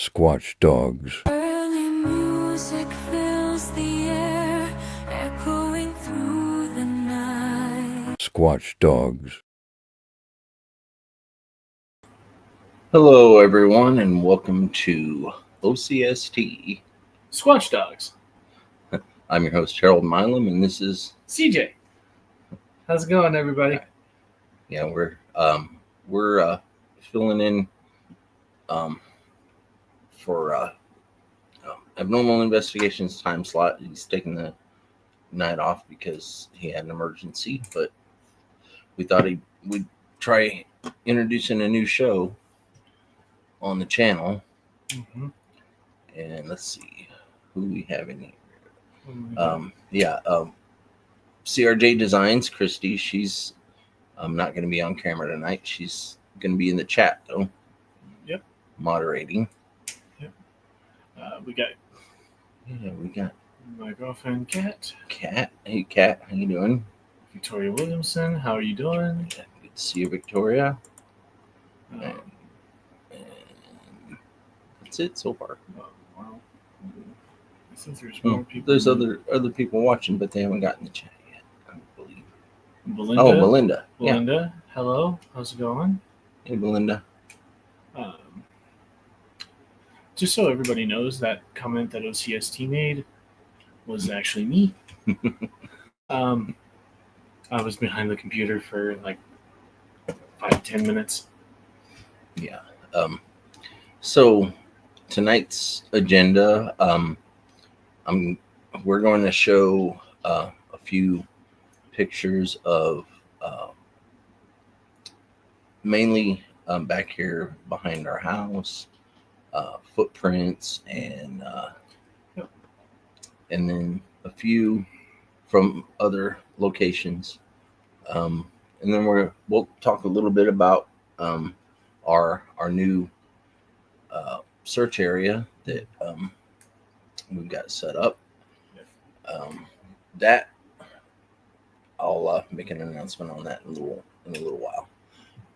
Squatch Dogs. Early music fills the air, echoing through the night. Squatch Dogs. Hello, everyone, and welcome to O.C.S.T. Squatch Dogs. I'm your host, Harold Milam, and this is CJ. How's it going, everybody? we're filling in for abnormal investigations time slot. He's taking the night off because he had an emergency, but we thought we'd try introducing a new show on the channel. Mm-hmm. And let's see who we have in here. Mm-hmm. CRJ Designs, Christy. She's not going to be on camera tonight. She's going to be in the chat though. Yep. Moderating. Yep. We got my girlfriend, Kat. Kat. Hey, Kat. How you doing? Victoria Williamson. How are you doing? Good to see you, Victoria. Um, And that's it so far. well, since there's more people. There's other people watching, but they haven't gotten the chat yet, I believe. Belinda. Oh, Belinda. Belinda. Yeah. Hello. How's it going? Hey, Belinda. Just so everybody knows, that comment that O.C.S.T made was actually me. I was behind the computer for like 5-10 minutes. Yeah. So tonight's agenda, we're going to show a few pictures of mainly back here behind our house, footprints, and then a few from other locations, and then we'll talk a little bit about our new search area that we've got set up. That I'll make an announcement on that in a little while.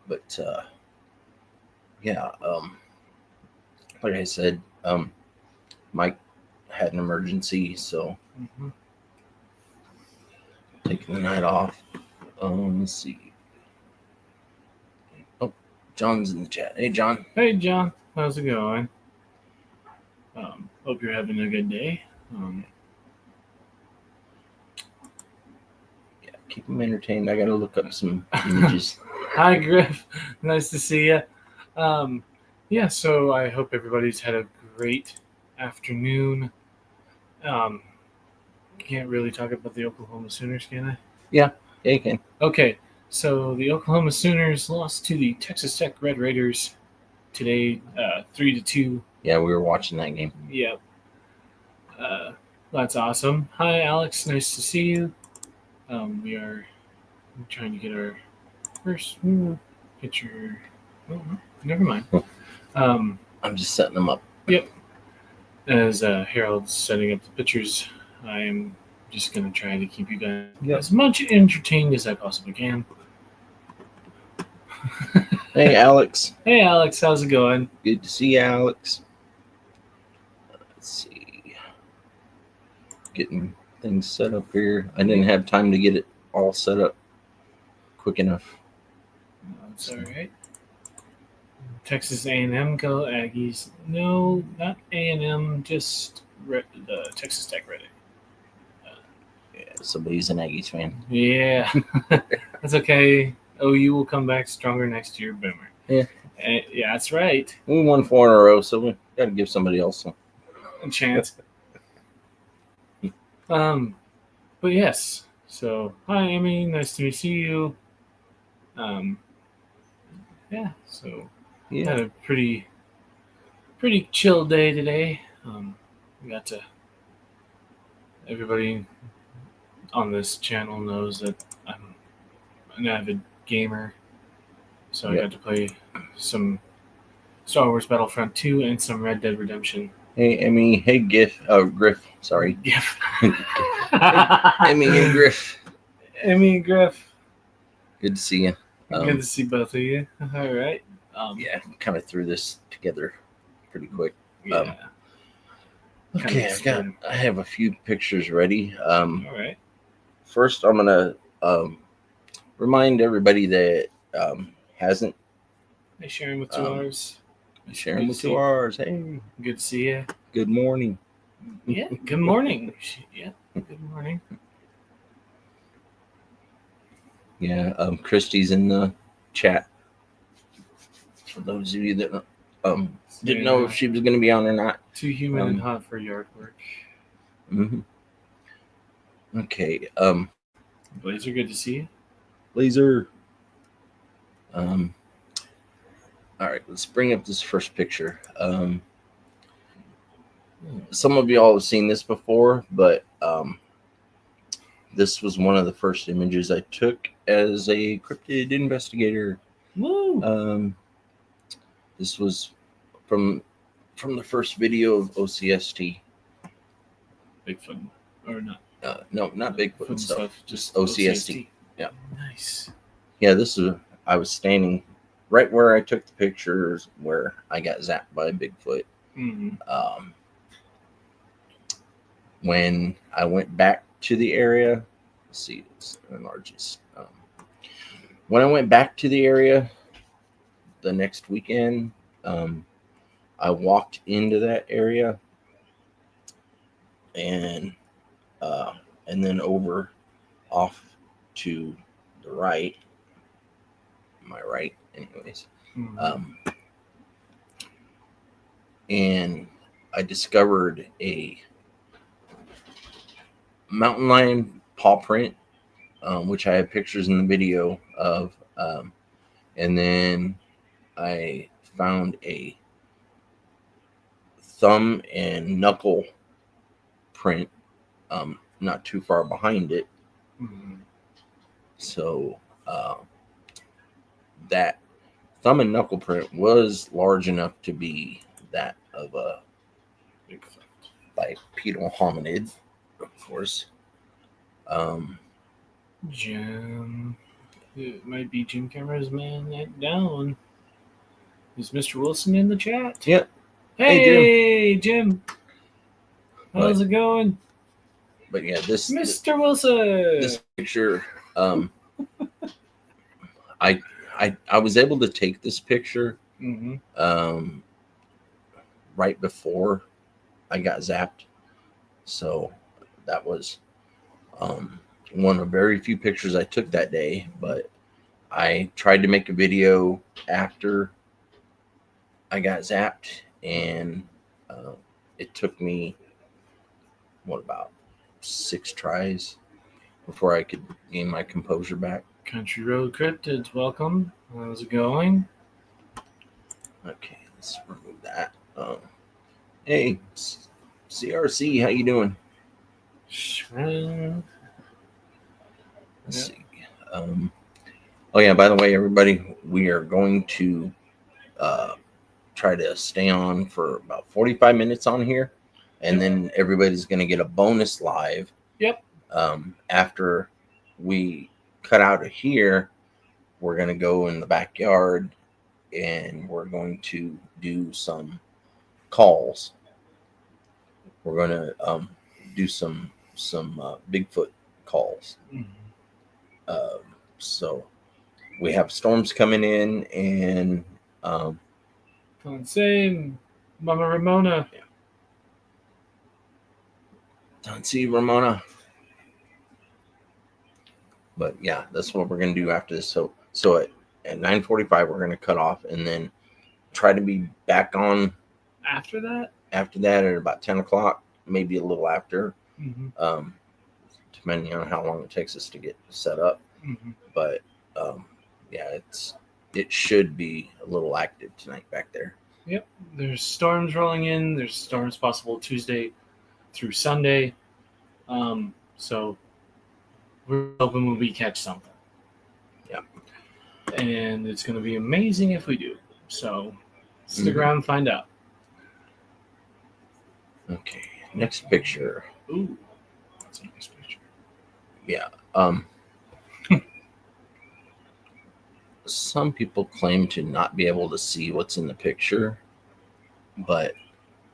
But like I said, Mike had an emergency, so taking the night off. Let's see. Oh, John's in the chat. Hey, John. Hey, John. How's it going? Hope you're having a good day. Keep them entertained. I got to look up some images. Hi, Griff. Nice to see you. So I hope everybody's had a great afternoon. Can't really talk about the Oklahoma Sooners, can I? Yeah, you can. Okay, so the Oklahoma Sooners lost to the Texas Tech Red Raiders today, 3-2. Yeah, we were watching that game. Yep. That's awesome. Hi, Alex. Nice to see you. We are trying to get our first picture. Oh, never mind. I'm just setting them up. Yep. As Harold's setting up the pictures, I am just going to try to keep you guys as much entertained as I possibly can. Hey, Alex. Hey, Alex. How's it going? Good to see you, Alex. Let's see. Getting things set up here. I didn't have time to get it all set up quick enough. That's all right. Texas A&M go Aggies. No, not A&M, just the Texas Tech Reddit. Somebody's an Aggies fan. Yeah, that's okay. OU will come back stronger next year, Boomer. Yeah. Yeah, that's right. We won 4 in a row, so we got to give somebody else a chance. But yes. So hi, Amy. Nice to see you. Had a pretty chill day today. We got to. Everybody on this channel knows that I'm an avid gamer, so I got to play some Star Wars Battlefront 2 and some Red Dead Redemption. Hey, Emmy. Hey, Griff. Sorry. Griff. Emmy and Griff. Emmy and Griff. Good to see you. Good to see both of you. All right. Yeah, kind of threw this together pretty quick. Yeah. Okay, I have a few pictures ready. All right. First, I'm gonna remind everybody that hasn't Hey, sharing with 2 hours. share them Good with to 2 see- hours. Hey, Good to see you. good morning. Yeah. Good morning. Yeah. Good morning. Yeah, Christy's in the chat. For those of you that didn't know if she was going to be on or not. Too humid and hot for yard work. Mm-hmm. Okay. Blazer, good to see you. Laser. All right, let's bring up this first picture. Some of y'all have seen this before, but this was one of the first images I took as a cryptid investigator. Woo! This was from the first video of O.C.S.T. Bigfoot. Or not. No, not Bigfoot Foot and stuff. stuff. Just O.C.S.T. Yeah. Nice. Yeah, I was standing right where I took the pictures where I got zapped by Bigfoot. Mm-hmm. When I went back to the area, let's see, it's the largest. When I went back to the area the next weekend, I walked into that area and then over off to the right, my right, anyways. Mm-hmm. And I discovered a mountain lion paw print, which I have pictures in the video of. And then I found a thumb and knuckle print not too far behind it. Mm-hmm. So that thumb and knuckle print was large enough to be that of a Bigfoot. bipedal hominid, of course. Jim. It might be Jim Cameron's man that down. Is Mr. Wilson in the chat? Yep. Hey, Jim. How's it going? But yeah, this Mr. Wilson. This picture, I was able to take this picture Mm-hmm. right before I got zapped. So that was one of very few pictures I took that day. But I tried to make a video after I got zapped, and it took me about 6 tries before I could gain my composure back. Country Road Cryptids, welcome. How's it going? Okay, let's remove that. Hey, CRC, how you doing? Let's see. Oh yeah, by the way, everybody, we are going to try to stay on for about 45 minutes on here, and then everybody's going to get a bonus live. Yep. After we cut out of here, we're going to go in the backyard and we're going to do some calls. We're going to do some Bigfoot calls. Mm-hmm. So we have storms coming in, and Same, Mama Ramona. Yeah. Don't see Ramona. But yeah, that's what we're gonna do after this. So at 9:45 we're gonna cut off, and then try to be back on After that at about 10 o'clock, maybe a little after, mm-hmm. Depending on how long it takes us to get set up. Mm-hmm. But yeah, it should be a little active tonight back there. Yep, there's storms rolling in. There's storms possible Tuesday through Sunday. So we're hoping we catch something. Yeah. And it's going to be amazing if we do. So stick around and find out. Okay, next picture. Ooh, that's a nice picture. Yeah. Some people claim to not be able to see what's in the picture, but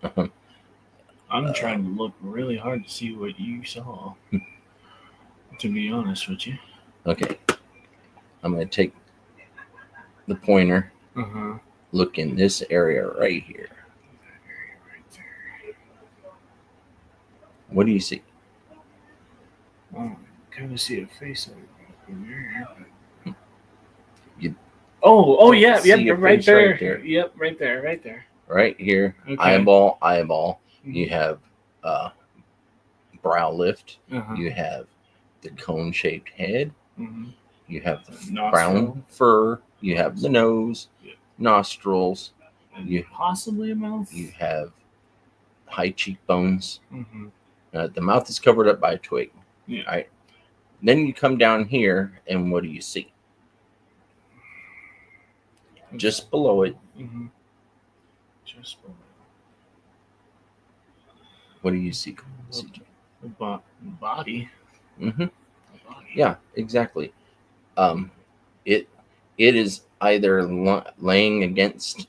I'm trying to look really hard to see what you saw. To be honest with you. Okay. I'm going to take the pointer, look in this area right here. What do you see? Oh, I kind of see a face over there. You Oh, yeah, see a right face there. right there. Yep, right there. Right here, Okay. eyeball. Mhm. You have brow lift. Uh-huh. You have the cone-shaped head. Mhm. You have the Nostril. brown fur. You have the nose, nostrils. And You possibly a mouth. You have high cheekbones. Mhm. The mouth is covered up by a twig. Yeah. All right. Then you come down here, and what do you see? Just below it. Mhm. Just below. What do you see? A body. Mm-hmm. Yeah, exactly. It is either laying against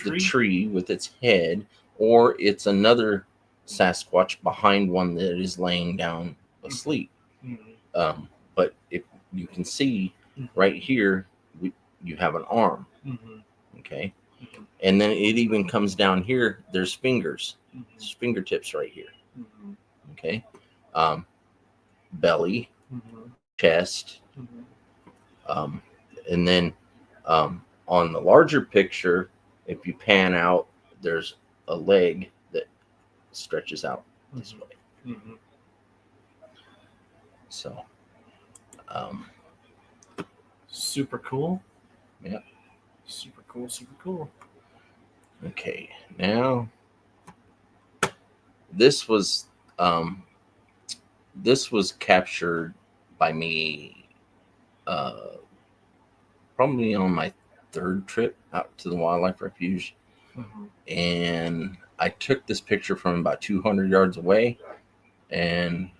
the tree with its head, or it's another Sasquatch behind one that is laying down asleep. Mm-hmm. But if you can see right here, you have an arm. Mm-hmm. Okay. And then it even comes down here. There's fingers. There's fingertips right here. Mm-hmm. Okay. Belly, Mm-hmm. chest. Mm-hmm. And then on the larger picture, if you pan out, there's a leg that stretches out this way. Mm-hmm. So, super cool. Yeah. Super cool. Okay, now this was captured by me probably on my third trip out to the wildlife refuge. Mm-hmm. And I took this picture from about 200 yards away, and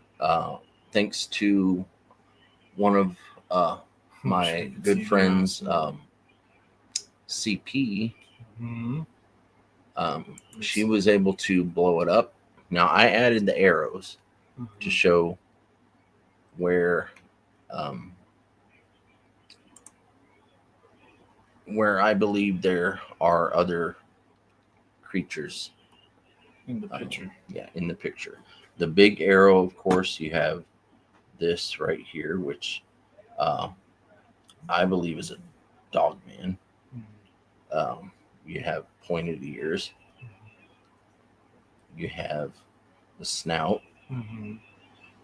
thanks to one of my good friends, CP, Mm-hmm. she was able to blow it up. Now I added the arrows to show where I believe there are other creatures in the picture. In the picture. The big arrow, of course, you have this right here, which I believe is a dog man. You have pointed ears. You have the snout. Mm-hmm.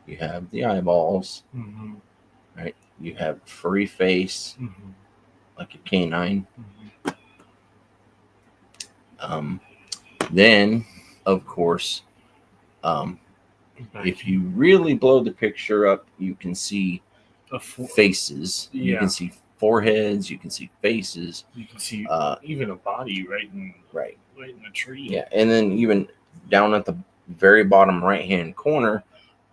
You have the eyeballs. Mm-hmm. Right. You have furry face, like a canine. Then, of course, if you really blow the picture up, you can see faces. Yeah. You can see foreheads. You can see faces. You can see even a body right in the tree. Yeah, and then even down at the very bottom right-hand corner,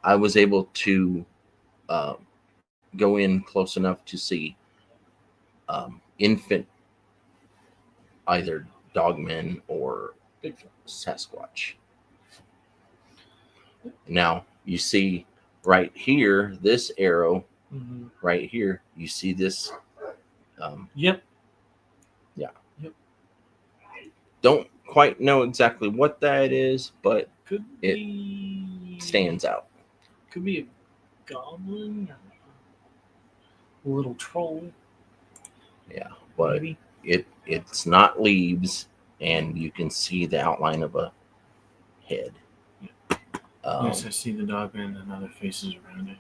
I was able to go in close enough to see infant, either dogmen or Sasquatch. Now you see right here, this arrow right here. You see this? Yep. Yeah. Yep. Don't quite know exactly what that is, but it stands out. Could be a goblin, a little troll. Yeah, but maybe. It's not leaves, and you can see the outline of a head. Yes, I see the dog man and other faces around it.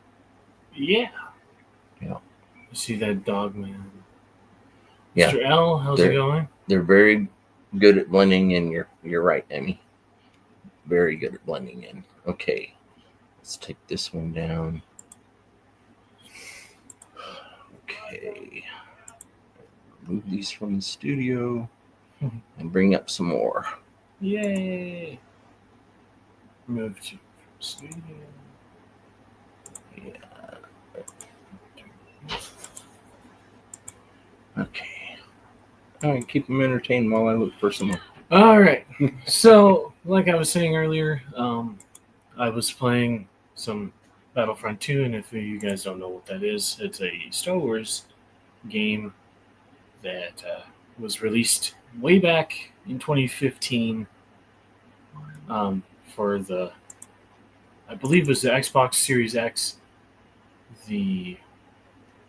Yeah. Yeah. I see that dog man. Yeah. Mr. L, how's it going? They're very good at blending in. You're right, Emmy. Very good at blending in. Okay. Let's take this one down. Okay. Move these from the studio and bring up some more. Yay! Move to studio. Yeah. Okay. All right, keep them entertained while I look for some more. All right. So, like I was saying earlier, I was playing some Battlefront 2, and if you guys don't know what that is, it's a Star Wars game that was released way back in 2015 for the, I believe it was the Xbox Series X, the,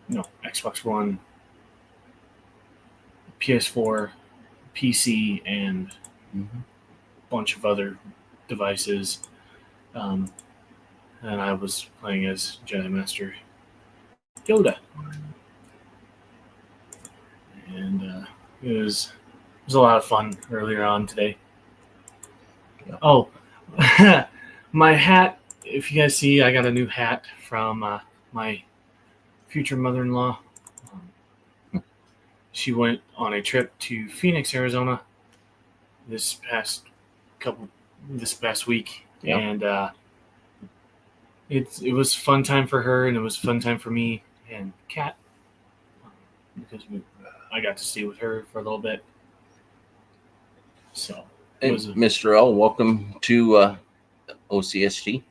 no, Xbox One, PS4, PC, and Mm-hmm. a bunch of other devices. Um, and I was playing as Jedi Master Yoda, and it was a lot of fun earlier on today. Yeah. Oh, my hat! If you guys see, I got a new hat from my future mother-in-law. She went on a trip to Phoenix, Arizona this past this past week, Yeah. and it was fun time for her, and it was fun time for me and Kat because I got to stay with her for a little bit. So it And was a Mr. L, welcome to O.C.S.T.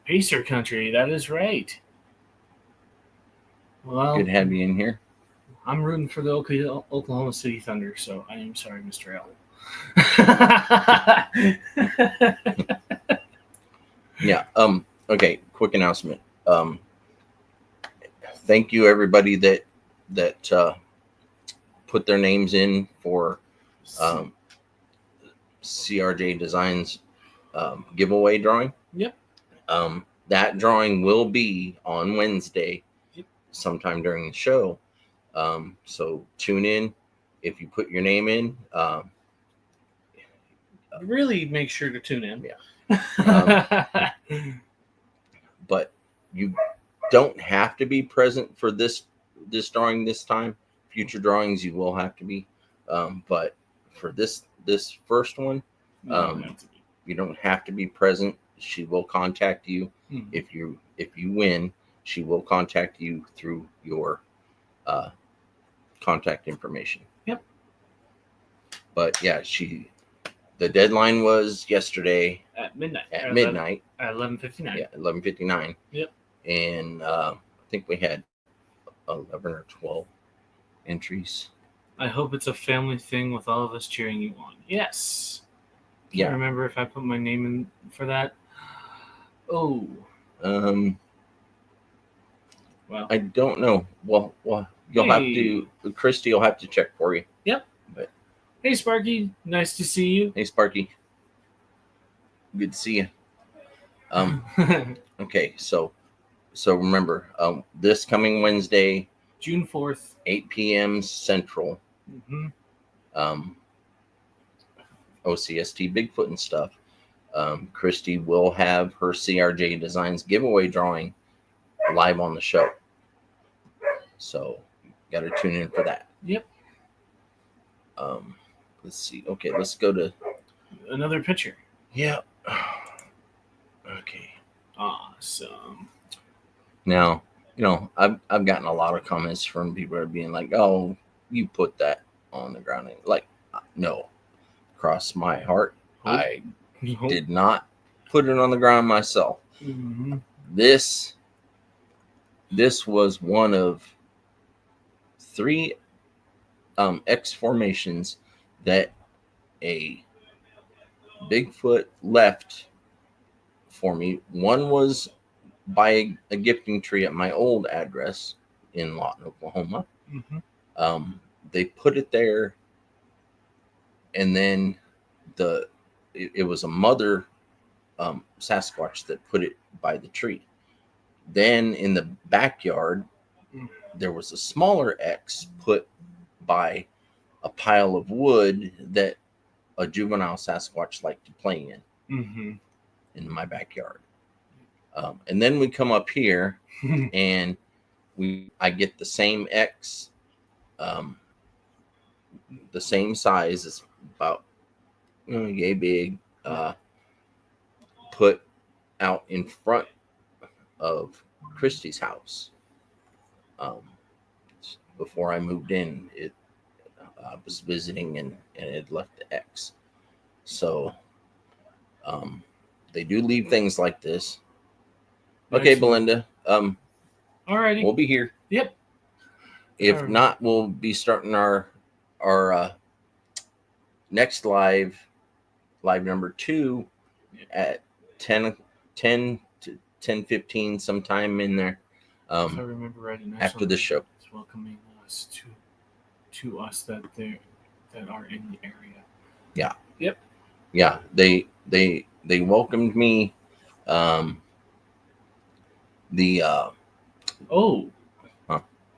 Pacer country. That is right. Well, Good to have you in here. I'm rooting for the Oklahoma City Thunder, so I am sorry, Mr. L. Yeah. Okay. Quick announcement. Thank you everybody that put their names in for CRJ Designs giveaway drawing. Yep. That drawing will be on Wednesday, Yep. sometime during the show. So tune in. If you put your name in, Really make sure to tune in. Yeah. But you don't have to be present for this drawing this time. Future drawings you will have to be, but for this first one, you don't have to be present. She will contact you. If you win, she will contact you through your contact information. Yep. But yeah, the deadline was yesterday At midnight. at midnight. At 11:59. Yeah, 11:59. Yep. And I think we had 11 or 12 entries. I hope it's a family thing with all of us cheering you on. Yes. Can't Yeah. remember if I put my name in for that. Oh. Well, I don't know. Well, you'll have to. Christy will have to check for you. Yep. But hey, Sparky, nice to see you. Hey, Sparky. Good to see you. Okay, so remember, this coming Wednesday, June 4th, 8 p.m. Central. O.C.S.T. Bigfoot and stuff. Christy will have her CRJ Designs giveaway drawing live on the show. So got to tune in for that. Yep. Let's see. Okay, let's go to another picture. Yeah. Okay. Awesome. Now, I've gotten a lot of comments from people that are being like, "Oh, you put that on the ground." Like, no. Cross my heart, I did not put it on the ground myself. This was one of 3 X formations that a Bigfoot left for me. One was by a gifting tree at my old address in Lawton, Oklahoma. They put it there, and then it was a mother Sasquatch that put it by the tree. Then in the backyard, there was a smaller X put by a pile of wood that a juvenile Sasquatch liked to play in my backyard. And then we come up here and I get the same X, the same size, it's about yay big, put out in front of Christy's house. Before I moved in, I was visiting and it left the X. So they do leave things like this. Okay, Excellent. Belinda. Alrighty. We'll be here. Yep. If Alright. not, we'll be starting our next live number 2 at 10 to 10:15, sometime in there. If I remember right, After the show. It's welcoming us to us that are in the area. Yeah. Yep. Yeah. They welcomed me.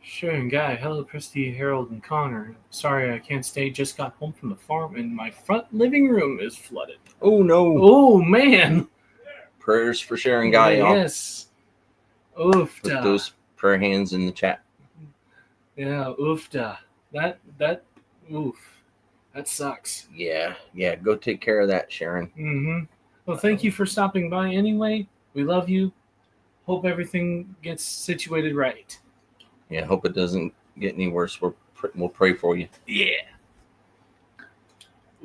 Sure, Guy. Hello, Christy, Harold, and Connor. Sorry I can't stay. Just got home from the farm and my front living room is flooded. Oh no. Oh man. Prayers for Sharon Guy, y'all. Yes. Oofda. Put those prayer hands in the chat. Yeah, oofda. That oof. That sucks. Yeah. Go take care of that, Sharon. Mm-hmm. Well, thank you for stopping by anyway. We love you. Hope everything gets situated right. Yeah, hope it doesn't get any worse. We'll pray for you. Yeah.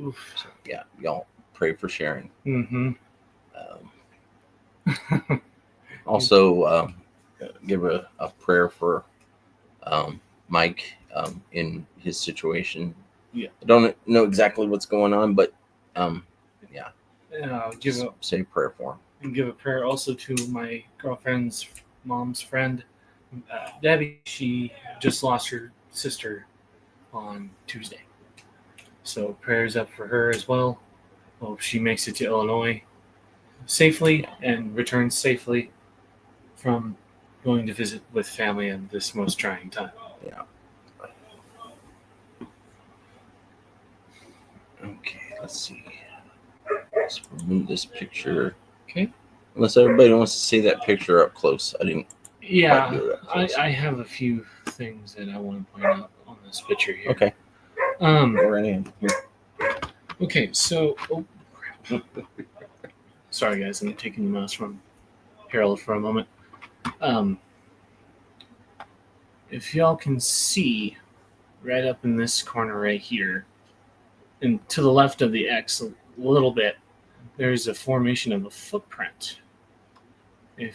Oof. So, yeah, y'all pray for Sharon. Mm-hmm. Also, give a prayer for Mike in his situation. Yeah. I don't know exactly what's going on, but yeah. Say a prayer for him. And give a prayer also to my girlfriend's mom's friend, Debbie. She just lost her sister on Tuesday. So prayers up for her as well. Hope she makes it to Illinois safely and returns safely from going to visit with family at this most trying time. Yeah. Okay, let's see. Let's remove this picture. Okay. Unless everybody wants to see that picture up close. I didn't. Yeah, quite do that close. I have a few things that I want to point out on this picture here. Okay. Go right in. Here. Okay, so sorry guys, I'm taking the mouse from Harold for a moment. If y'all can see right up in this corner right here, and to the left of the X a little bit, there's a formation of a footprint. I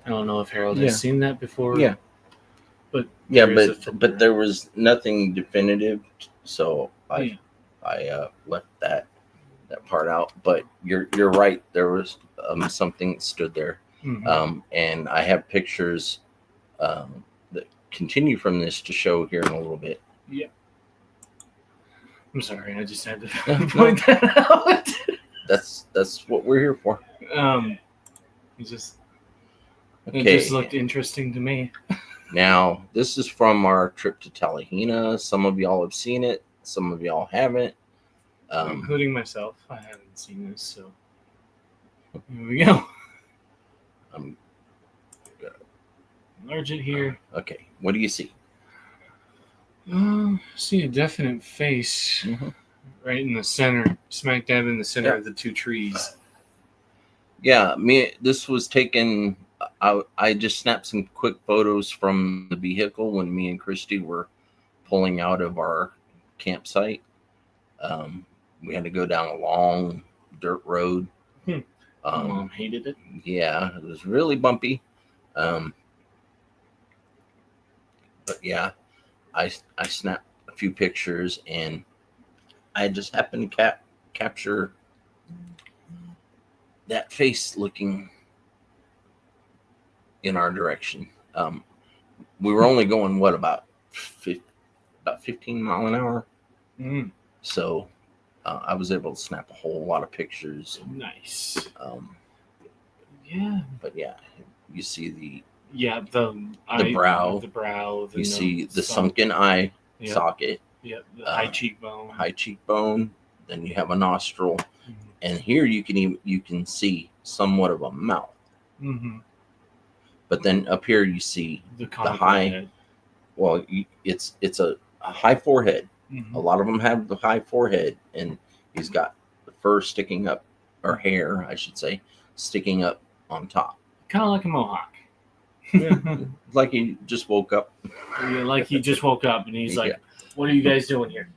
don't know if Harold has seen that before. Yeah. But there was nothing definitive, so I left that part out. But you're right. There was something that stood there, and I have pictures that continue from this to show here in a little bit. Yeah. I'm sorry. I just had to point that out. That's what we're here for. It just looked interesting to me. Now, this is from our trip to Talihina. Some of y'all have seen it. Some of y'all haven't. Including myself. I haven't seen this, so here we go. I'm gonna enlarge it here. Okay, what do you see? See a definite face right in the center, smack dab in the center of the two trees. Yeah, this was taken. I just snapped some quick photos from the vehicle when me and Christy were pulling out of our campsite. We had to go down a long dirt road. Mom hated it. Yeah, it was really bumpy. But yeah, I snapped a few pictures, and I just happened to capture that face looking in our direction. We were only going about 15 mile an hour. So I was able to snap a whole lot of pictures. Nice. But yeah, you see the brow. You see the sunken eye socket. Yep. The high cheekbone. High cheekbone. Then you have a nostril, and here you can see somewhat of a mouth. But then up here you see the high. Head. Well, it's a high forehead. A lot of them have the high forehead, and he's got the fur sticking up, or hair, I should say, sticking up on top. Kind of like a mohawk. Like he just woke up. Yeah, like he just woke up, and he's like, "What are you guys doing here?"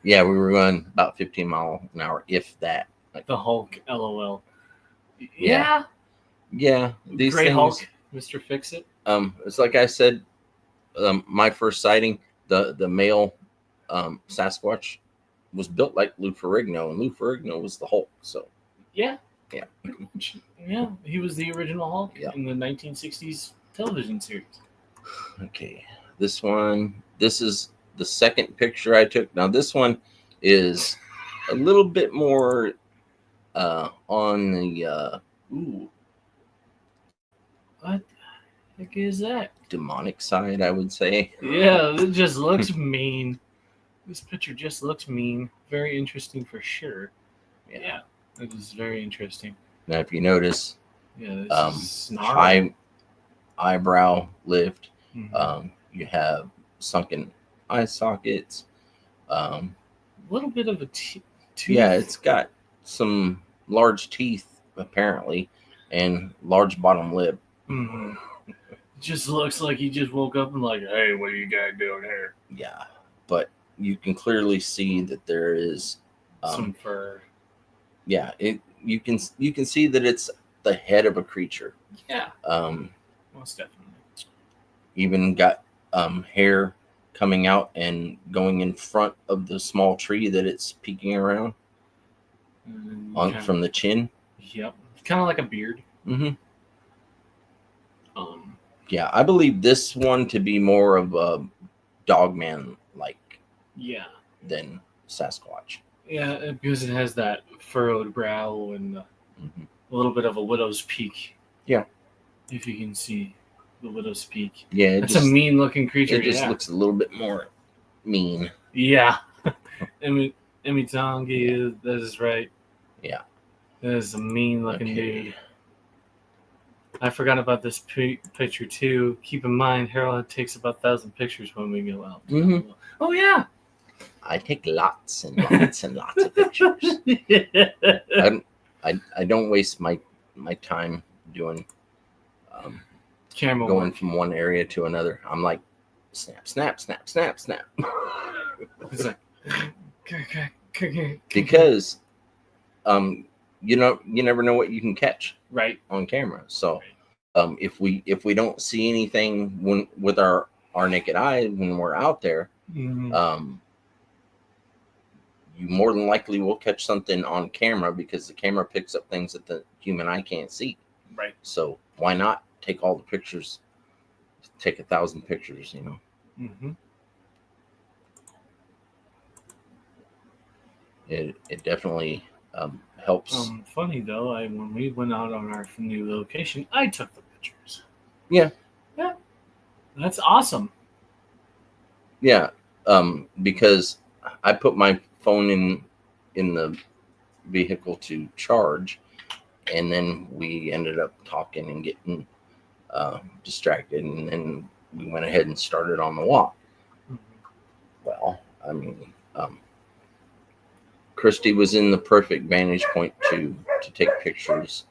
Yeah, we were going about 15 mile an hour, if that. Like, The Hulk, LOL. Yeah. yeah, these Great things. Hulk, Mr. Fix It. It's like I said, my first sighting, the male Sasquatch was built like Lou Ferrigno, and Lou Ferrigno was the Hulk. So Yeah. Yeah. Yeah, he was the original Hulk Yeah. in the 1960s television series. okay, this is the second picture I took. Now this one is a little bit more on the ooh, What the heck is that? demonic side, I would say. Yeah, it just looks mean. This picture just looks mean. Very interesting for sure. Yeah, it is very interesting. Now, if you notice, Yeah, this is gnarly. high eyebrow lift. Mhm. You have sunken eye sockets. A little bit of a tooth. Yeah, it's got some large teeth apparently, and large bottom lip. Mhm. Just looks like he just woke up and like, hey, what are you guys doing here? Yeah, but you can clearly see that there is Some fur. yeah, you can see that it's the head of a creature. Yeah, Um, most definitely. even got hair coming out and going in front of the small tree that it's peeking around from the chin. Yep, kind of like a beard. Mm-hmm. Um, Yeah, I believe this one to be more of a dogman like yeah, than Sasquatch. yeah, because it has that furrowed brow and a little bit of a widow's peak. Yeah, if you can see the widow's peak. Yeah, That's a mean-looking creature. It just looks a little bit more mean. Yeah, Emitangi, that is right. Yeah, that is a mean-looking dude. I forgot about this picture too. Keep in mind, Harold takes about 1,000 pictures when we go out. Mm-hmm. Oh yeah, I take lots and lots and lots of pictures. I don't waste my time doing camera going work. from one area to another. I'm like, snap, snap, snap, snap, snap. It's like, because you never know what you can catch right on camera. So if we don't see anything with our naked eye when we're out there, mm-hmm. You more than likely will catch something on camera because the camera picks up things that the human eye can't see. Right. So why not take all the pictures? Take 1,000 pictures, Mm-hmm. It definitely helps. Funny though, when we went out on our new location, I took the pictures. Yeah. That's awesome. Yeah, because I put my phone in the vehicle to charge, and then we ended up talking and getting distracted, and then we went ahead and started on the walk. Mm-hmm. Well, I mean, Christy was in the perfect vantage point to take pictures,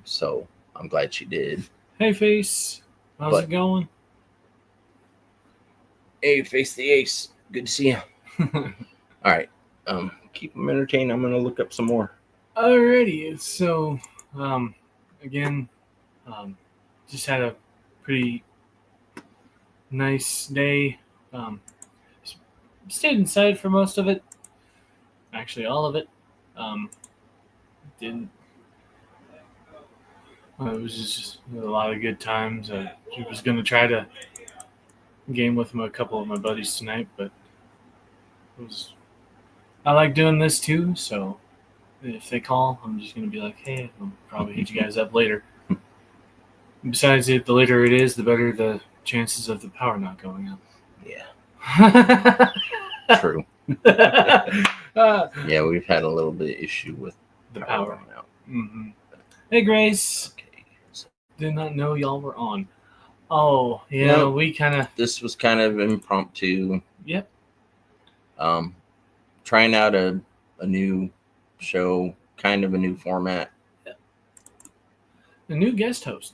so I'm glad she did. Hey, Face, how's it going? Hey, Face the Ace, good to see you. All right, keep them entertained. I'm gonna look up some more. Alrighty, so again, just had a pretty nice day. Stayed inside for most of it. Actually, all of it. Didn't. It was just a lot of good times. I was gonna try to game with a couple of my buddies tonight, but I like doing this too. So if they call, I'm just gonna be like, hey, I'll probably hit you guys up later. Besides, the later it is, the better the chances of the power not going out. Yeah. True. Yeah, we've had a little bit of issue with the power going out. Mm-hmm. Hey, Grace. Okay. Did not know y'all were on. Oh, yeah, no, we kind of... This was kind of impromptu. Yep. Trying out a new show, kind of a new format. Yep. A new guest host.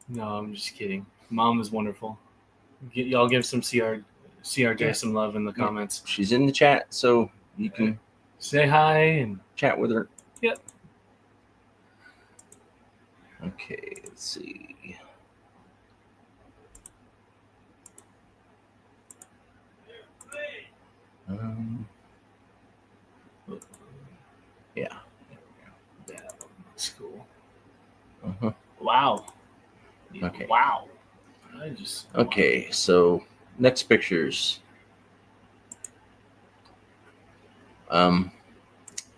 No, I'm just kidding. Mom is wonderful. Y'all give some CRJ Yeah. some love in the Yeah. comments. She's in the chat, so you can Say hi and chat with her. Yep. Okay, let's see. Yeah. that's cool. Uh-huh. Wow. Okay. Wow. Okay, so next pictures.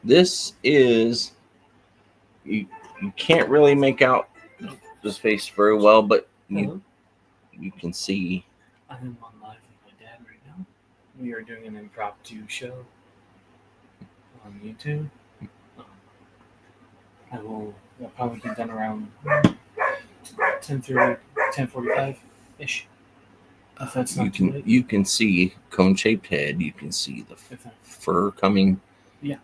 This is you can't really make out his face very well, but you can see. I'm on live with my dad right now. We are doing an impromptu show on YouTube. That'll probably be done around 10:30, 10:45 ish. If that's not too late. You can see cone-shaped head. You can see the fur coming. Yeah.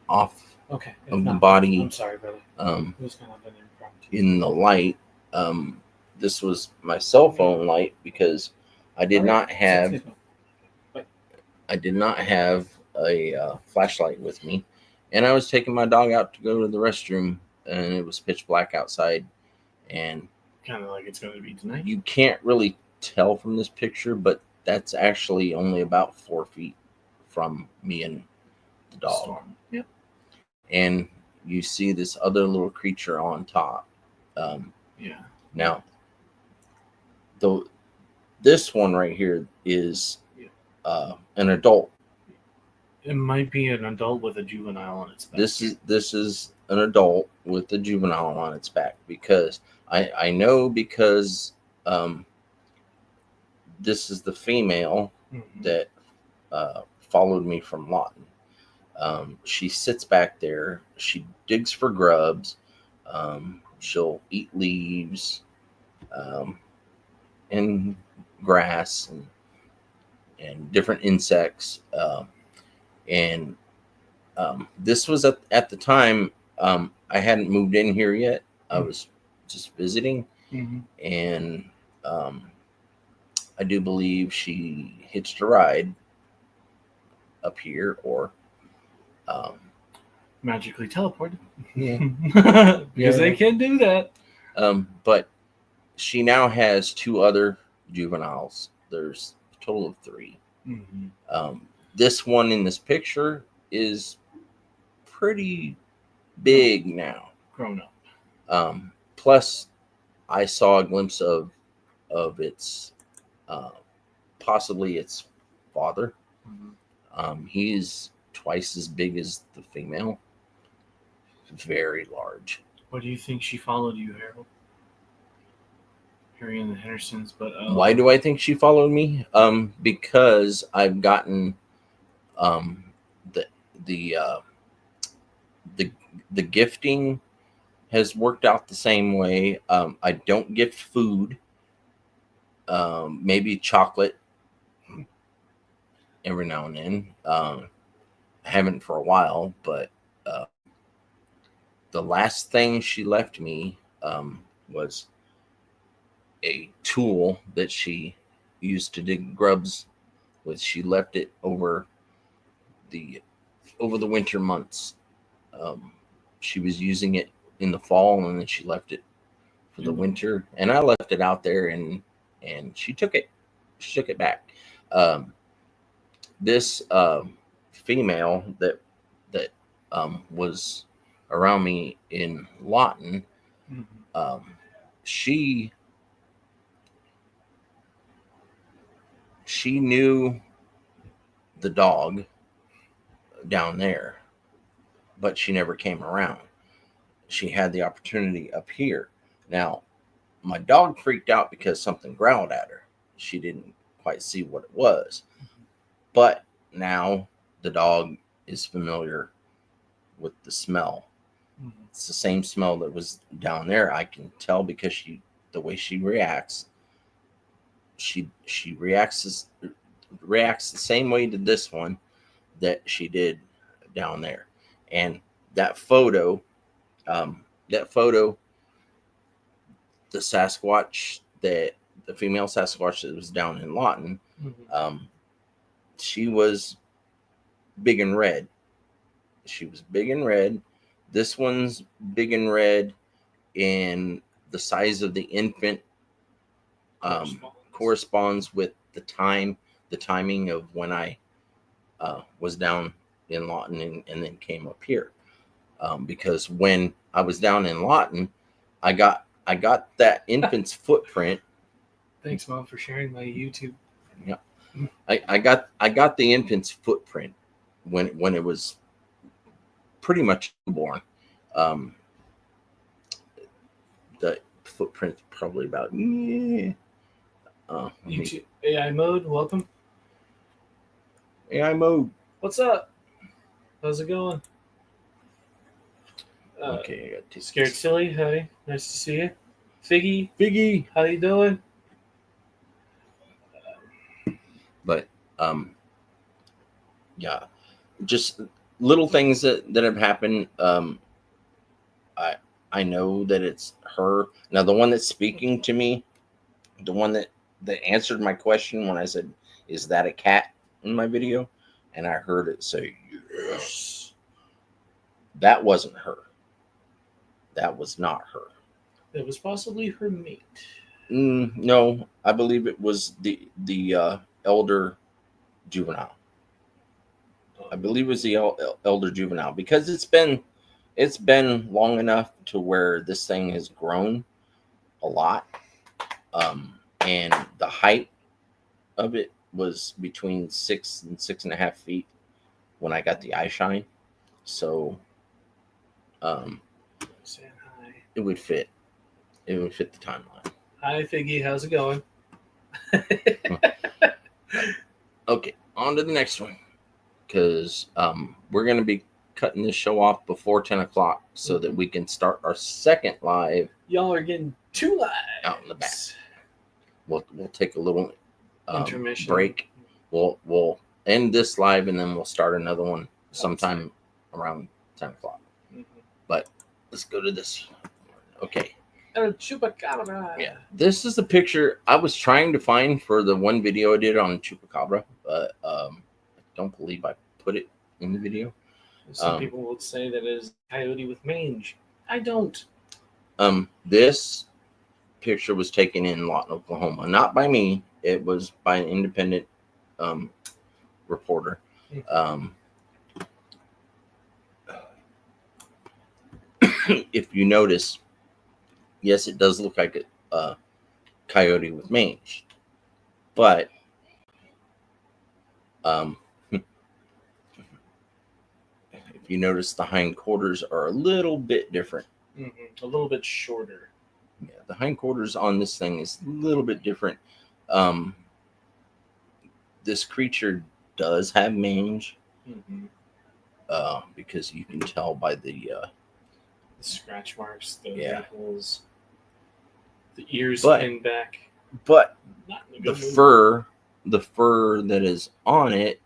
Off okay. of the body. I'm sorry, brother. It was kind of an impromptu. In the light. This was my cell phone light because I did not have a flashlight with me, and I was taking my dog out to go to the restroom, and it was pitch black outside, and kind of like it's going to be tonight. You can't really tell from this picture, but that's actually only about 4 feet from me and the dog. Storm. Yep. And you see this other little creature on top. Yeah. Now, this one right here is an adult. It might be an adult with a juvenile on its back. This is an adult with a juvenile on its back, because I know, because this is the female that followed me from Lawton. She sits back there. She digs for grubs. She'll eat leaves and grass and different insects. This was at the time, I hadn't moved in here yet. I was just visiting. And I do believe she hitched a ride up here, or magically teleported. Yeah. Because they can do that. But she now has 2 other juveniles. There's a total of 3. This one in this picture is pretty big now. Grown up. Plus, I saw a glimpse of its possibly its father. He's twice as big as the female. Very large. What do you think she followed you, Harold? Harry and the Hendersons, but why do I think she followed me? Because I've gotten the gifting has worked out the same way. I don't gift food. Maybe chocolate every now and then. I haven't for a while, but the last thing she left me was a tool that she used to dig grubs with. She left it over the winter months. She was using it in the fall, and then she left it for the winter, and I left it out there, and she took it back. This female that was around me in Lawton, she knew the dog down there, but she never came around. She had the opportunity up here. Now, my dog freaked out because something growled at her. She didn't quite see what it was. But now the dog is familiar with the smell. It's the same smell that was down there. I can tell because the way she reacts. She reacts the same way to this one that she did down there. And that photo, the Sasquatch that the female Sasquatch that was down in Lawton, Mhm. she was big and red. She was big and red. This one's big and red, and the size of the infant corresponds with the timing of when I was down in Lawton and then came up here. Because when I was down in Lawton, I got that infant's footprint. Thanks, Mom, for sharing my YouTube. Yeah, I got the infant's footprint when it was pretty much born. The footprint's probably about YouTube AI mode, welcome. AI mode. What's up? How's it going? Okay, I got to Scared Silly, hey, nice to see you. Figgy. How you doing? But yeah, just little things that have happened. I know that it's her. Now the one that's speaking to me, the one that answered my question when I said, "Is that a cat?" in my video, and I heard it say yes. That wasn't her. That was not her. It was possibly her mate. No, I believe it was the elder juvenile. I believe it was the elder juvenile, because it's been long enough to where this thing has grown a lot, and the height of it was between 6 and 6.5 feet when I got the eye shine, so Saying hi. it would fit the timeline. Hi, Figgy. How's it going? Okay, on to the next one, because we're going to be cutting this show off before 10 o'clock so that we can start our second live. Y'all are getting 2 lives out in the back. We'll take a little intermission break. We'll end this live, and then we'll start another one sometime around 10 o'clock. Mm-hmm. But let's go to this. Okay. Chupacabra. Yeah, this is the picture I was trying to find for the one video I did on Chupacabra, but I don't believe I put it in the video. Some people would say that it is coyote with mange. I don't. This picture was taken in Lawton, Oklahoma, not by me. It was by an independent reporter. If you notice, yes, it does look like a coyote with mange, but if you notice, the hindquarters are a little bit different. Mm-hmm. A little bit shorter. Yeah, the hindquarters on this thing is a little bit different. This creature does have mange, because you can tell by the scratch marks, the wrinkles, the ears pinned back. But Not in a the good mood. fur that is on it,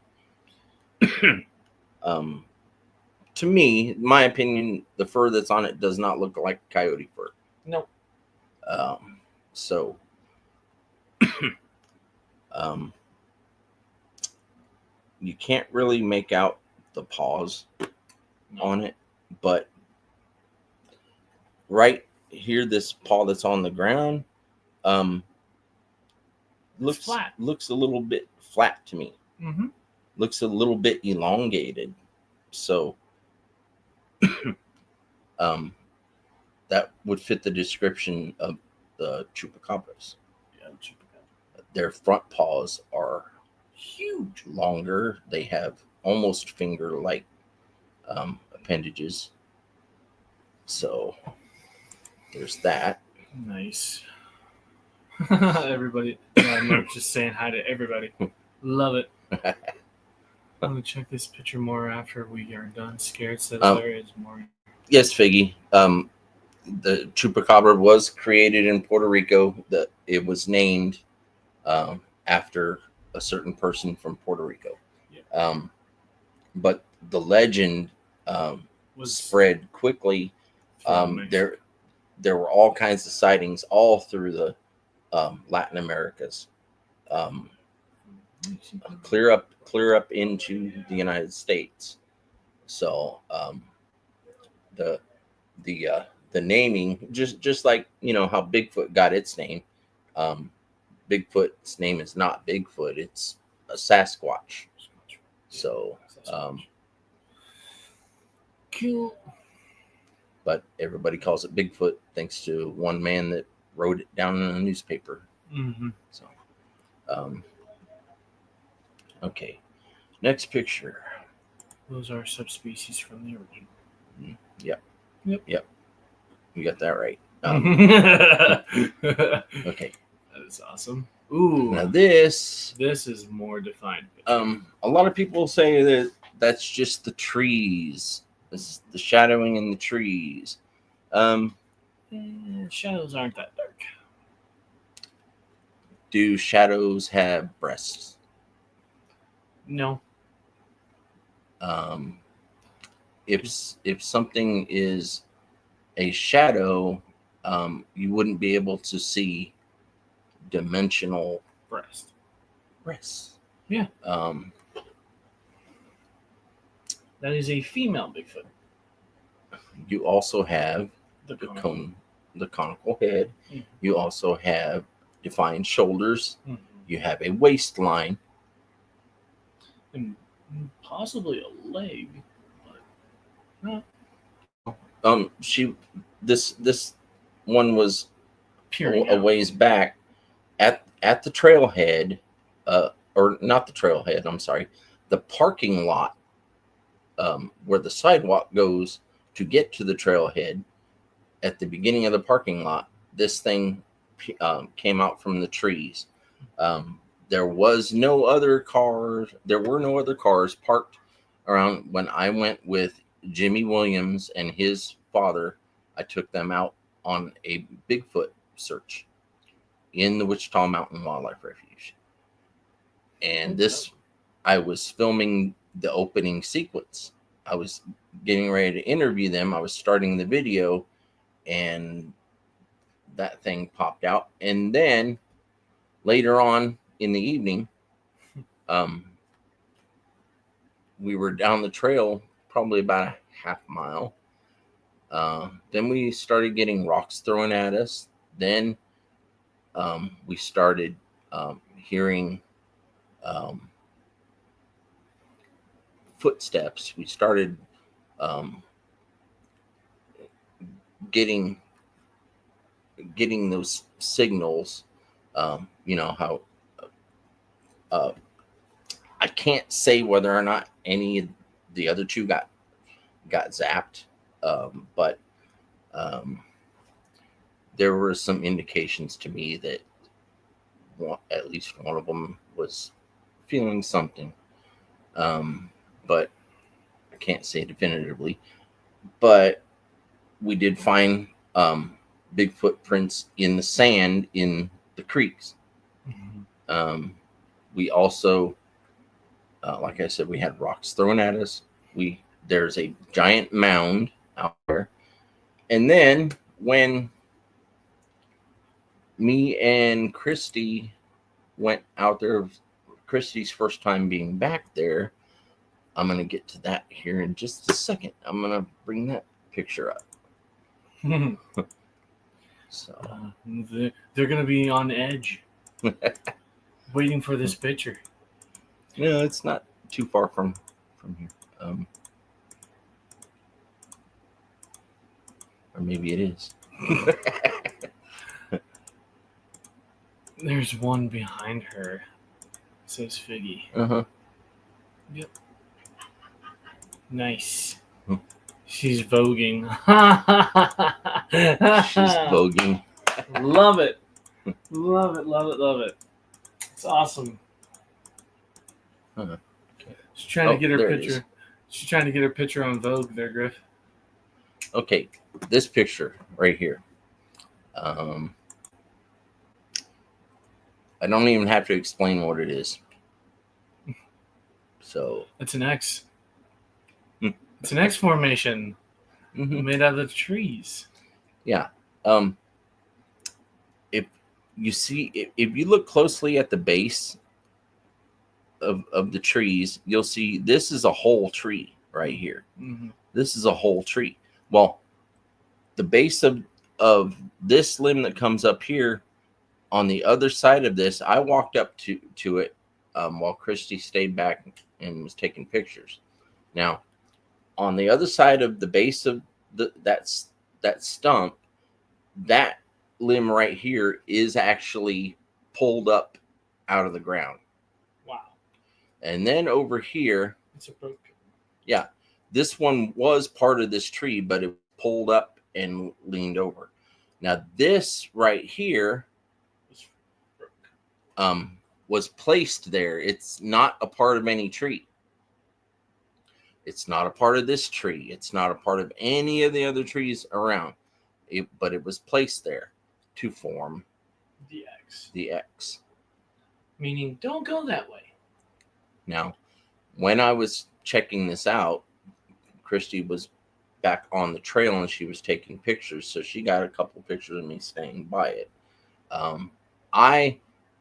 to me, my opinion, the fur that's on it does not look like coyote fur. No. So, you can't really make out the paws on it, but right here, this paw that's on the ground, looks flat. Looks a little bit flat to me. Mm-hmm. Looks a little bit elongated. So, that would fit the description of the chupacabras. Yeah, chupacabra. Their front paws are huge, longer. They have almost finger-like appendages. So there's that. Nice. Everybody, I'm just saying hi to everybody. Love it. I'm gonna check this picture more after we are done. Scared says there is more. Yes, Figgy. The chupacabra was created in Puerto Rico. It was named after a certain person from Puerto Rico. Yeah. But the legend was spread quickly. There were all kinds of sightings all through Latin Americas, clear up into the United States. So the naming, just like how Bigfoot got its name. Um, Bigfoot's name is not Bigfoot; it's a Sasquatch. So, cool. But everybody calls it Bigfoot thanks to one man that wrote it down in a newspaper. Mm-hmm. So, okay, next picture. Those are subspecies from the original. Yep. Yep. You got that right. Okay. That is awesome. Ooh. Now this is more defined. A lot of people say that that's just the trees. This is the shadowing in the trees. Shadows aren't that dark. Do shadows have breasts? No. If something is a shadow, you wouldn't be able to see dimensional breasts. Yeah. That is a female Bigfoot. You also have the conical head. Mm-hmm. You also have defined shoulders. Mm-hmm. You have a waistline. And possibly a leg. But This one was peering a out. ways back at the trailhead, or not the trailhead, I'm sorry, the parking lot, where the sidewalk goes to get to the trailhead. At the beginning of the parking lot, this thing came out from the trees. There were no other cars parked around when I went with Jimmy Williams and his father. I took them out on a Bigfoot search in the Wichita Mountain Wildlife Refuge. And I was filming the opening sequence. I was getting ready to interview them. I was starting the video, and that thing popped out. And then later on in the evening, we were down the trail probably about a half mile. Then we started getting rocks thrown at us. Then we started hearing footsteps. We started getting those signals. How I can't say whether or not any of the other two got zapped, but there were some indications to me that at least one of them was feeling something, but I can't say definitively. But we did find big footprints in the sand in the creeks. Mm-hmm. We also, like I said, we had rocks thrown at us. There's a giant mound out there. And then when me and Christy went out there, Christy's first time being back there, I'm going to get to that here in just a second. I'm going to bring that picture up. So they're going to be on edge waiting for this picture. No, it's not too far from here. Or maybe it is. There's one behind her. It says Figgy. Uh-huh. Yep. Nice. She's voguing. She's voguing. Love it. Love it, love it, love it. It's awesome. Uh-huh. She's trying to get her picture. She's trying to get her picture on Vogue there, Griff. Okay, this picture right here. I don't even have to explain what it is. So it's an X. It's an X formation made out of the trees. Yeah. If you see, if you look closely at the base of the trees, you'll see this is a whole tree right here. Mm-hmm. This is a whole tree. Well, the base of this limb that comes up here on the other side of this, I walked up to it while Christy stayed back and was taking pictures. Now, on the other side of the base of that stump, that limb right here is actually pulled up out of the ground. Wow. And then over here, It's a broken. yeah, this one was part of this tree, but it pulled up and leaned over. Now this right here was placed there. It's not a part of any tree. It's not a part of this tree. It's not a part of any of the other trees around. But it was placed there to form The X. the X. Meaning, don't go that way. Now, when I was checking this out, Christy was back on the trail and she was taking pictures, so she got a couple pictures of me staying by it.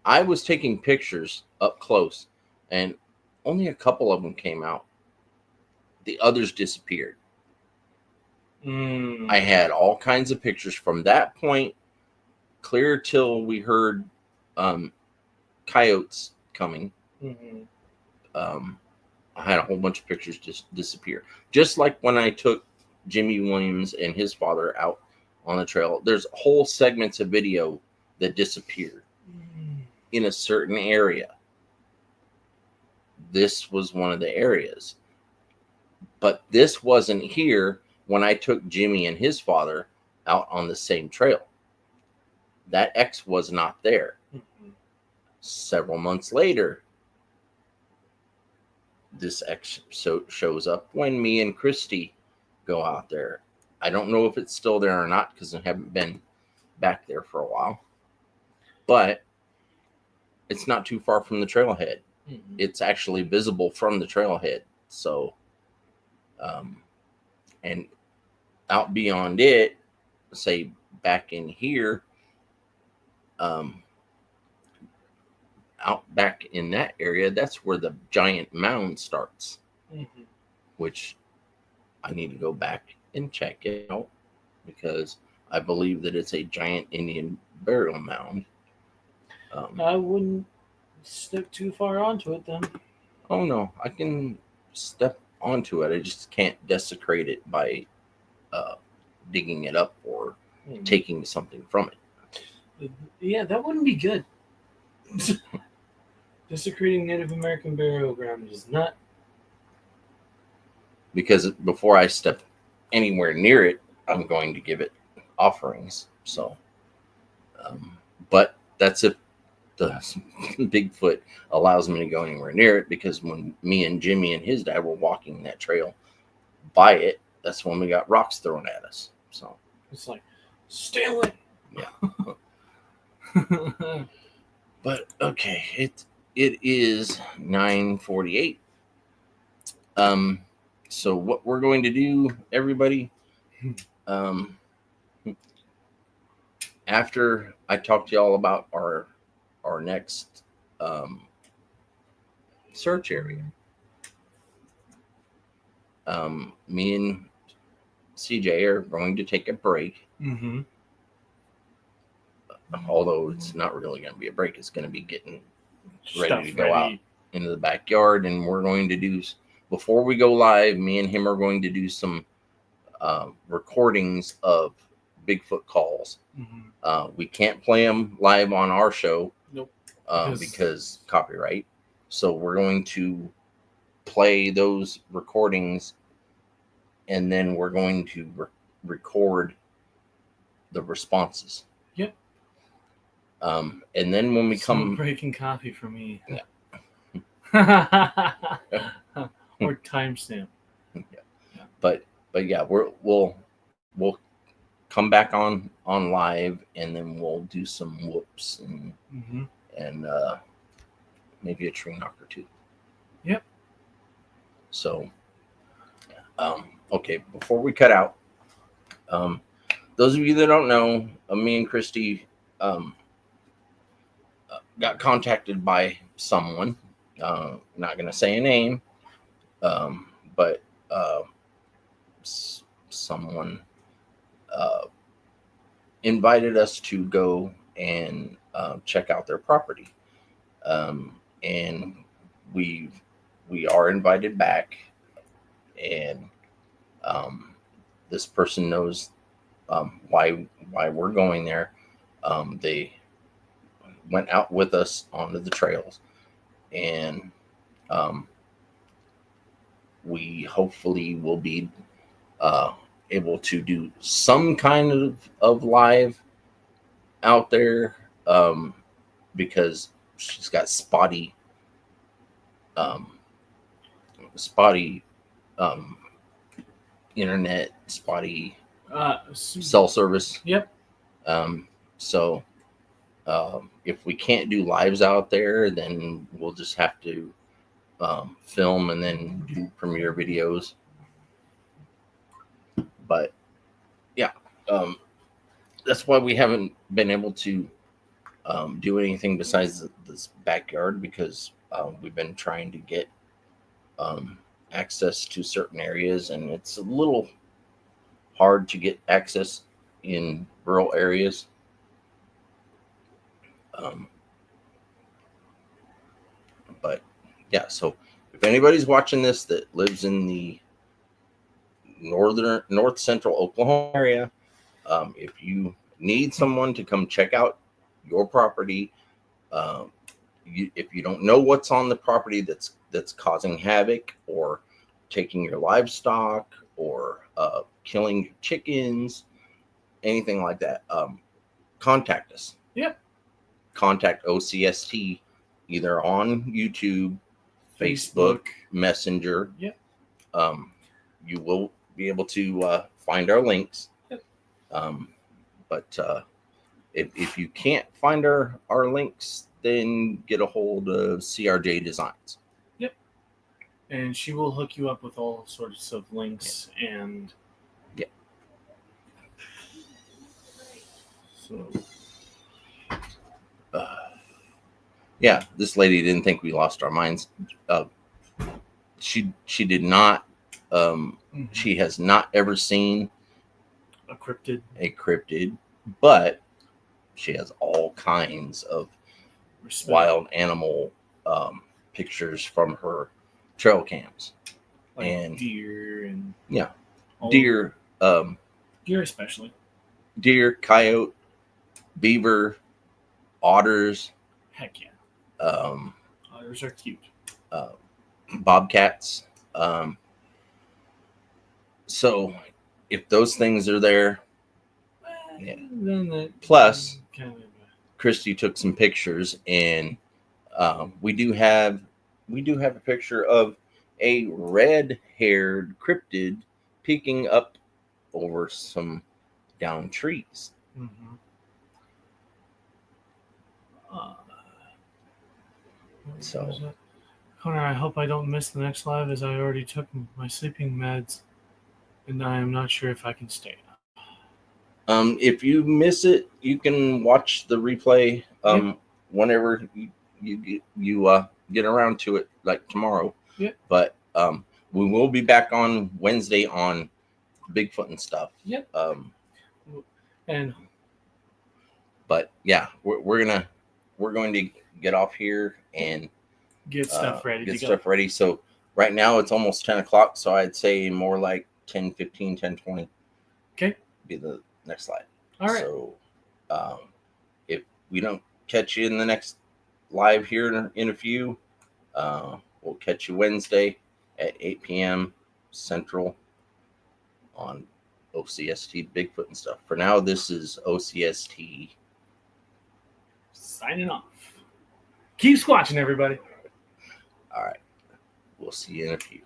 I was taking pictures up close, and only a couple of them came out. The others disappeared. I had all kinds of pictures from that point clear till we heard coyotes coming. Mm-hmm. I had a whole bunch of pictures just disappear. Just like when I took Jimmy Williams and his father out on the trail, there's whole segments of video that disappeared in a certain area. This was one of the areas. But this wasn't here when I took Jimmy and his father out on the same trail. That X was not there. Mm-hmm. Several months later, this X shows up when me and Christy go out there. I don't know if it's still there or not because I haven't been back there for a while. But it's not too far from the trailhead. Mm-hmm. It's actually visible from the trailhead. So, and out beyond it, say back in here, out back in that area, that's where the giant mound starts, Mm-hmm. which I need to go back and check it out because I believe that it's a giant Indian burial mound. I wouldn't step too far onto it then. Oh no, I can step onto it. I just can't desecrate it by digging it up or taking something from it. Yeah, that wouldn't be good. Desecrating Native American burial ground is not. Because before I step anywhere near it, I'm going to give it offerings. So, but that's if the Bigfoot allows me to go anywhere near it, because when me and Jimmy and his dad were walking that trail by it, that's when we got rocks thrown at us. So It's like, stay away. yeah. But okay, it is 9:48. So what we're going to do, everybody, after I talk to y'all about our next search area, me and CJ are going to take a break. Mm-hmm. Although it's not really going to be a break, it's going to be getting ready to go Ready. out into the backyard, and we're going to do, before we go live, me and him are going to do some recordings of Bigfoot calls. Mm-hmm. We can't play them live on our show. Nope. Because copyright. So we're going to play those recordings, and then we're going to record the responses. Yep. And then when we come, breaking coffee for me. Yeah. Or timestamp. Yeah. But yeah, we'll come back on live, and then we'll do some whoops and Mm-hmm. and maybe a tree knock or two. Yep. So, okay, before we cut out, those of you that don't know, me and Christy got contacted by someone. Not going to say a name, but someone invited us to go and check out their property, and we are invited back, and this person knows why we're going there. They went out with us onto the trails, and we hopefully will be able to do some kind of live out there, because she's got spotty internet, spotty cell service. Yep. So if we can't do lives out there, then we'll just have to film and then do premiere videos. But yeah, that's why we haven't been able to do anything besides this backyard, because we've been trying to get access to certain areas, and it's a little hard to get access in rural areas. But yeah, so if anybody's watching this that lives in the north central Oklahoma area, if you need someone to come check out your property, if you don't know what's on the property that's causing havoc or taking your livestock or killing your chickens, anything like that, contact us. Yep. Contact O.C.S.T. either on YouTube, Facebook, Messenger. Yep. You will be able to find our links. Yep. But if you can't find our links, then get a hold of CRJ Designs. Yep. And she will hook you up with all sorts of links. Yep. And yeah. So yeah, this lady didn't think we lost our minds. She did not. Mm-hmm. She has not ever seen a cryptid, but she has all kinds of wild animal pictures from her trail cams, like and deer and deer especially deer, coyote, beaver, otters. Heck yeah. Otters are cute. Bobcats. So if those things are there, yeah. Then Plus, kind of Christy took some pictures, and we do have a picture of a red-haired cryptid peeking up over some down trees. Mm-hmm. So, Connor, I hope I don't miss the next live, as I already took my sleeping meds, and I am not sure if I can stay. If you miss it, you can watch the replay whenever you get around to it, like tomorrow. Yep. But we will be back on Wednesday on Bigfoot and stuff. Yep. But yeah, we're going to get off here and get stuff ready. Get stuff ready. So right now it's almost 10 o'clock. So I'd say more like 10:15, 10:20. Okay. Be the next slide. All right. So if we don't catch you in the next live here in a few, we'll catch you Wednesday at 8 p.m. Central on O.C.S.T. Bigfoot and stuff. For now, this is O.C.S.T. signing off. Keep squatching, everybody. All right. We'll see you in a few.